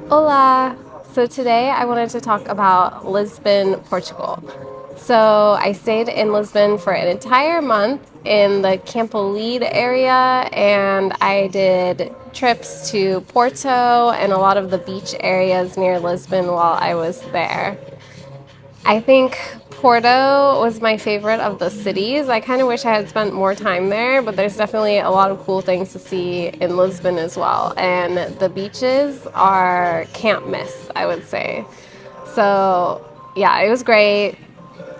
Hola! So today I wanted to talk about Lisbon, Portugal. So I stayed in Lisbon for an entire month in the Campolide area, and I did trips to Porto and a lot of the beach areas near Lisbon while I was there. I think Porto was my favorite of the cities. I kind of wish I had spent more time there, but there's definitely a lot of cool things to see in Lisbon as well. And the beaches are can't miss, I would say. So, yeah, it was great.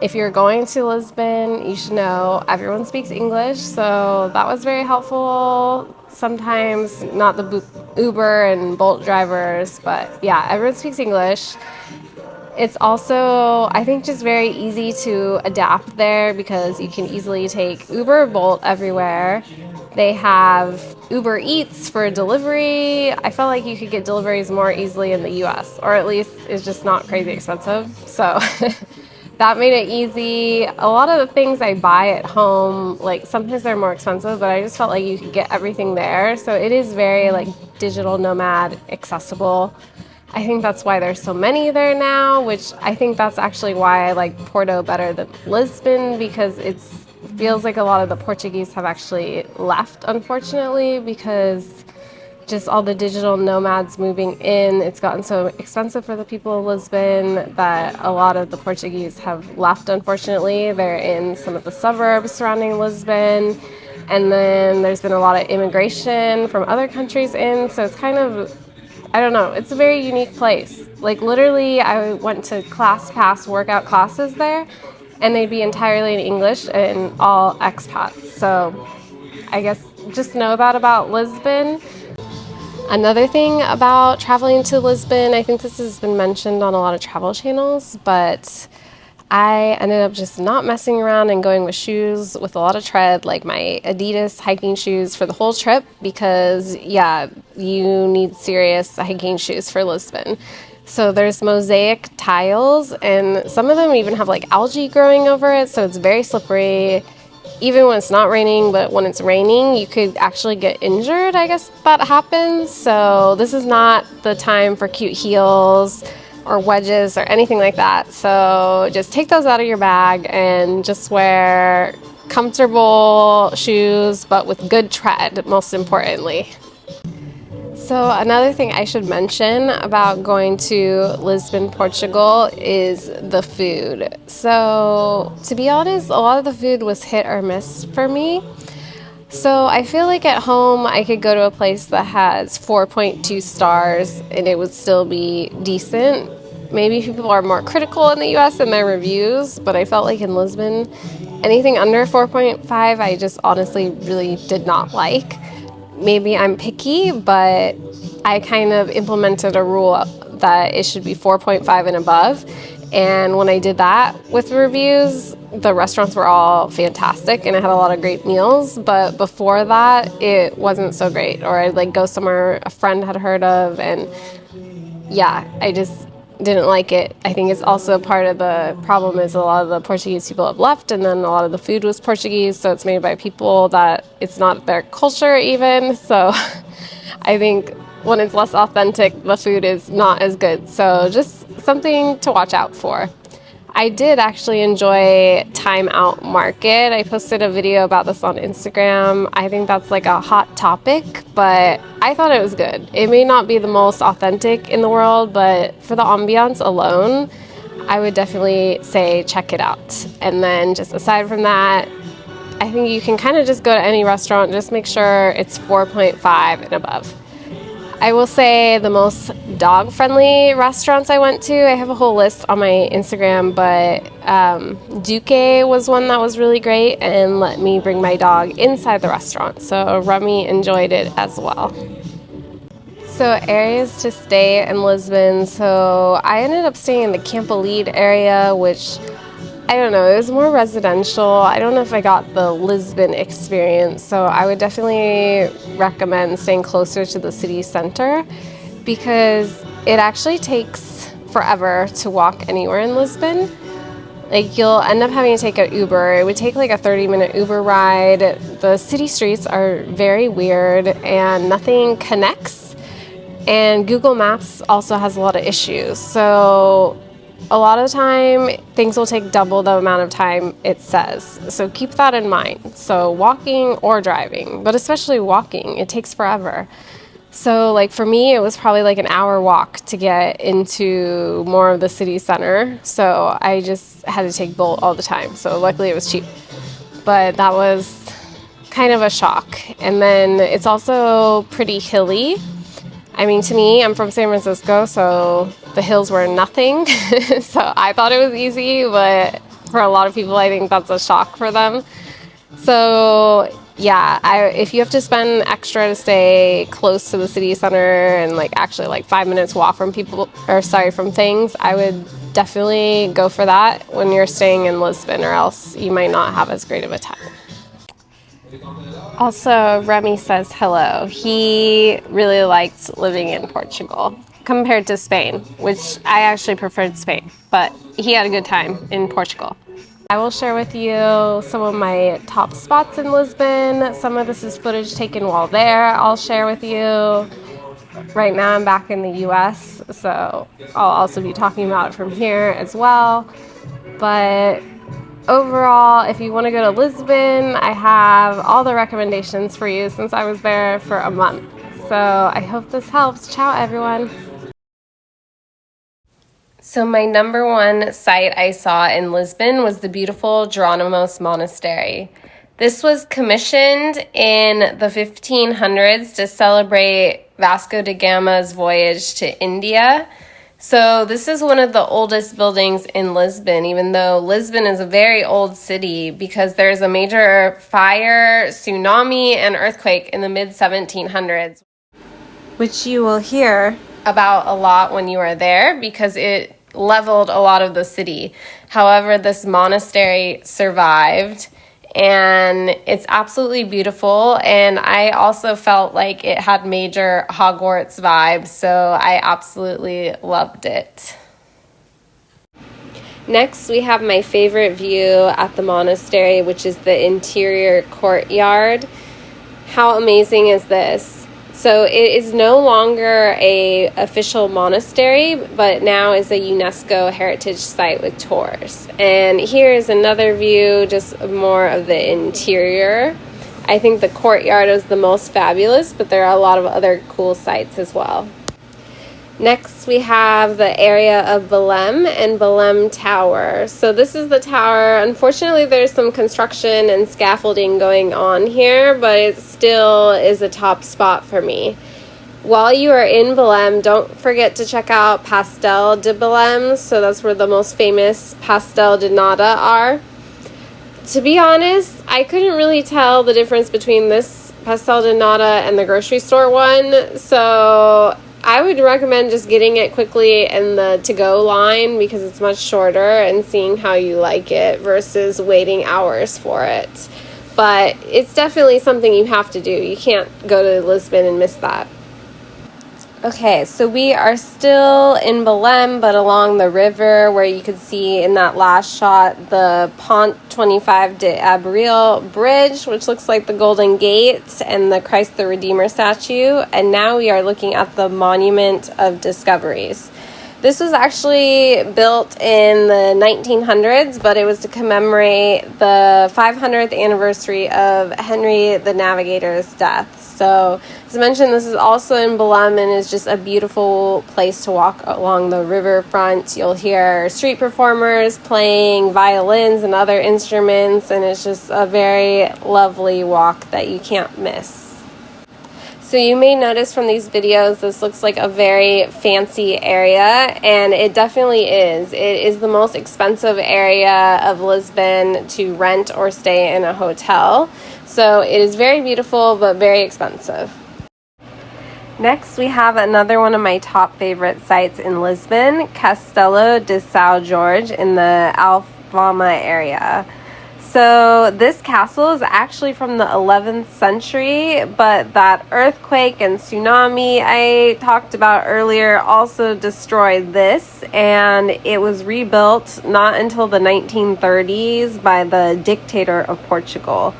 If you're going to Lisbon, you should know everyone speaks English, so that was very helpful. Sometimes not the Uber and Bolt drivers, but yeah, everyone speaks English. It's also, I think, just very easy to adapt there because you can easily take Uber, Bolt everywhere. They have Uber Eats for delivery. I felt like you could get deliveries more easily in the US, or at least it's just not crazy expensive. So that made it easy. A lot of the things I buy at home, like sometimes they're more expensive, but I just felt like you could get everything there. So it is very like digital nomad accessible. I think that's why there's so many there now, which I think that's actually why I like Porto better than Lisbon because it feels like a lot of the Portuguese have actually left, unfortunately, because just all the digital nomads moving in, it's gotten so expensive for the people of Lisbon that a lot of the Portuguese have left, unfortunately. They're in some of the suburbs surrounding Lisbon. And then there's been a lot of immigration from other countries in, so it's kind of, I don't know, it's a very unique place. Like literally I went to ClassPass workout classes there and they'd be entirely in English and all expats. So I guess just know that about Lisbon. Another thing about traveling to Lisbon, I think this has been mentioned on a lot of travel channels, but I ended up just not messing around and going with shoes with a lot of tread, like my Adidas hiking shoes for the whole trip because, yeah, you need serious hiking shoes for Lisbon. So there's mosaic tiles, and some of them even have like algae growing over it, so it's very slippery. Even when it's not raining, but when it's raining, you could actually get injured. I guess that happens. So this is not the time for cute heels or wedges or anything like that. So just take those out of your bag and just wear comfortable shoes, but with good tread, most importantly. So another thing I should mention about going to Lisbon, Portugal is the food. So to be honest, a lot of the food was hit or miss for me. So I feel like at home I could go to a place that has 4.2 stars and it would still be decent. Maybe people are more critical in the US in their reviews, but I felt like in Lisbon, anything under 4.5 I just honestly really did not like. Maybe I'm picky, but I kind of implemented a rule that it should be 4.5 and above. And when I did that with reviews, the restaurants were all fantastic and I had a lot of great meals. But before that, it wasn't so great. Or I'd like go somewhere a friend had heard of, and yeah, I just didn't like it. I think it's also part of the problem is a lot of the Portuguese people have left, and then a lot of the food was Portuguese, so it's made by people that it's not their culture even. So I think when it's less authentic, the food is not as good. So just something to watch out for. I did actually enjoy Time Out Market. I posted a video about this on Instagram. I think that's like a hot topic, but I thought it was good. It may not be the most authentic in the world, but for the ambiance alone, I would definitely say check it out. And then just aside from that, I think you can kind of just go to any restaurant, just make sure it's 4.5 and above. I will say the most dog-friendly restaurants I went to, I have a whole list on my Instagram, but Duque was one that was really great and let me bring my dog inside the restaurant. So Remy enjoyed it as well. So areas to stay in Lisbon. So I ended up staying in the Campolide area, which I don't know, it was more residential. I don't know if I got the Lisbon experience, so I would definitely recommend staying closer to the city center because it actually takes forever to walk anywhere in Lisbon. Like you'll end up having to take an Uber. It would take like a 30-minute Uber ride. The city streets are very weird and nothing connects. And Google Maps also has a lot of issues. So a lot of the time, things will take double the amount of time it says. So keep that in mind. So walking or driving, but especially walking, it takes forever. So like for me, it was probably like an hour walk to get into more of the city center. So I just had to take Bolt all the time. So luckily it was cheap. But that was kind of a shock. And then it's also pretty hilly. I mean, to me, I'm from San Francisco, so the hills were nothing. So I thought it was easy, but for a lot of people, I think that's a shock for them. So yeah, if you have to spend extra to stay close to the city center and like actually like 5 minutes walk from from things, I would definitely go for that when you're staying in Lisbon, or else you might not have as great of a time. Also, Remy says hello. He really liked living in Portugal compared to Spain, which I actually preferred Spain, but he had a good time in Portugal. I will share with you some of my top spots in Lisbon. Some of this is footage taken while there. I'll share with you. Right now I'm back in the US, so I'll also be talking about it from here as well. But overall, if you want to go to Lisbon, I have all the recommendations for you since I was there for a month. So I hope this helps. Ciao, everyone. So my number one site I saw in Lisbon was the beautiful Jeronimos Monastery. This was commissioned in the 1500s to celebrate Vasco da Gama's voyage to India. So this is one of the oldest buildings in Lisbon, even though Lisbon is a very old city, because there's a major fire, tsunami, and earthquake in the mid-1700s, which you will hear about a lot when you are there because it leveled a lot of the city. However, this monastery survived, and it's absolutely beautiful, and I also felt like it had major Hogwarts vibes, so I absolutely loved it. Next, we have my favorite view at the monastery, which is the interior courtyard. How amazing is this? So it is no longer an official monastery, but now is a UNESCO heritage site with tours. And here is another view, just more of the interior. I think the courtyard is the most fabulous, but there are a lot of other cool sites as well. Next, we have the area of Belém and Belém Tower. So this is the tower. Unfortunately, there's some construction and scaffolding going on here, but it still is a top spot for me. While you are in Belém, don't forget to check out Pastel de Belém. So that's where the most famous pastel de nata are. To be honest, I couldn't really tell the difference between this pastel de nata and the grocery store one. So I would recommend just getting it quickly in the to-go line because it's much shorter, and seeing how you like it versus waiting hours for it. But it's definitely something you have to do. You can't go to Lisbon and miss that. Okay, so we are still in Belém, but along the river, where you could see in that last shot the Pont 25 de Abril bridge, which looks like the Golden Gate, and the Christ the Redeemer statue. And now we are looking at the Monument of Discoveries. This was actually built in the 1900s, but it was to commemorate the 500th anniversary of Henry the Navigator's death. So, as I mentioned, this is also in Belém, and is just a beautiful place to walk along the riverfront. You'll hear street performers playing violins and other instruments, and it's just a very lovely walk that you can't miss. So you may notice from these videos, this looks like a very fancy area, and it definitely is. It is the most expensive area of Lisbon to rent or stay in a hotel. So it is very beautiful, but very expensive. Next, we have another one of my top favorite sites in Lisbon, Castelo de São Jorge in the Alfama area. So this castle is actually from the 11th century, but that earthquake and tsunami I talked about earlier also destroyed this, and it was rebuilt not until the 1930s by the dictator of Portugal.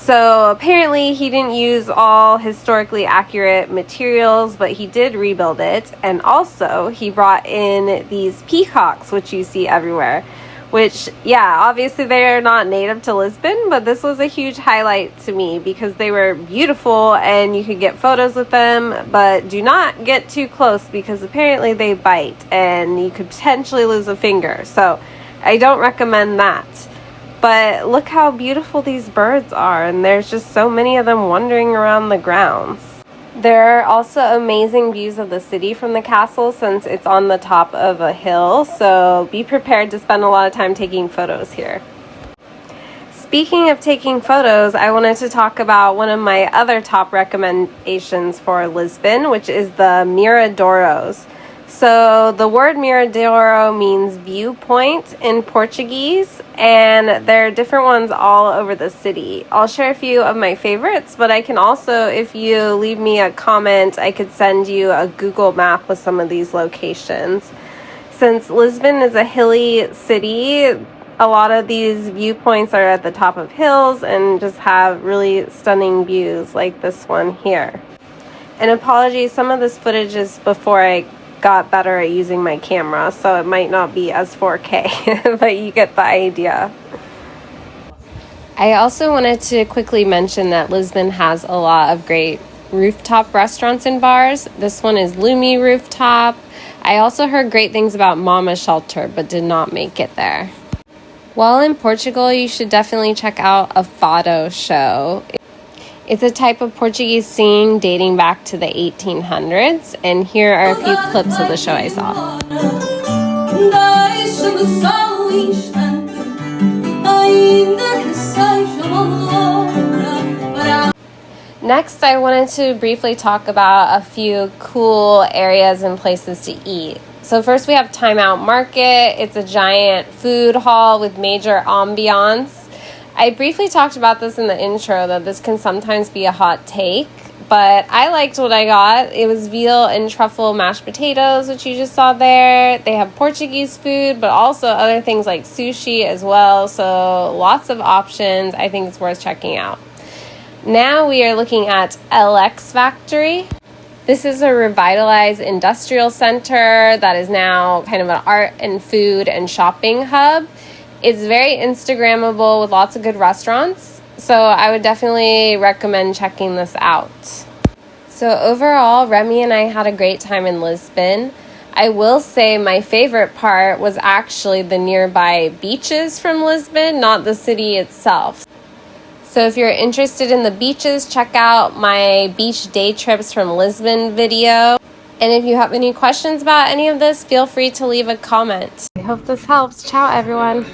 So apparently he didn't use all historically accurate materials, but he did rebuild it. And also he brought in these peacocks, which you see everywhere, which, yeah, obviously they're not native to Lisbon, but this was a huge highlight to me because they were beautiful and you could get photos with them, but do not get too close because apparently they bite and you could potentially lose a finger. So I don't recommend that. But look how beautiful these birds are, and there's just so many of them wandering around the grounds. There are also amazing views of the city from the castle since it's on the top of a hill, so be prepared to spend a lot of time taking photos here. Speaking of taking photos, I wanted to talk about one of my other top recommendations for Lisbon, which is the Miradouros. So the word Miradouro means viewpoint in Portuguese, and there are different ones all over the city. I'll share a few of my favorites, but I can also, if you leave me a comment, I could send you a Google map with some of these locations. Since Lisbon is a hilly city, a lot of these viewpoints are at the top of hills and just have really stunning views like this one here. And apologies, some of this footage is before I got better at using my camera, so it might not be as 4K, but you get the idea. I also wanted to quickly mention that Lisbon has a lot of great rooftop restaurants and bars. This one is Remy Rooftop. I also heard great things about Mama Shelter, but did not make it there. While in Portugal, you should definitely check out a fado show. It's a type of Portuguese singing dating back to the 1800s, and here are a few clips of the show I saw. Next, I wanted to briefly talk about a few cool areas and places to eat. So first we have Time Out Market. It's a giant food hall with major ambiance. I briefly talked about this in the intro, that this can sometimes be a hot take, but I liked what I got. It was veal and truffle mashed potatoes, which you just saw there. They have Portuguese food, but also other things like sushi as well, so lots of options. I think it's worth checking out. Now we are looking at LX Factory. This is a revitalized industrial center that is now kind of an art and food and shopping hub. It's very Instagrammable with lots of good restaurants, so I would definitely recommend checking this out. So overall, Remy and I had a great time in Lisbon. I will say my favorite part was actually the nearby beaches from Lisbon, not the city itself. So if you're interested in the beaches, check out my beach day trips from Lisbon video. And if you have any questions about any of this, feel free to leave a comment. I hope this helps. Ciao, everyone.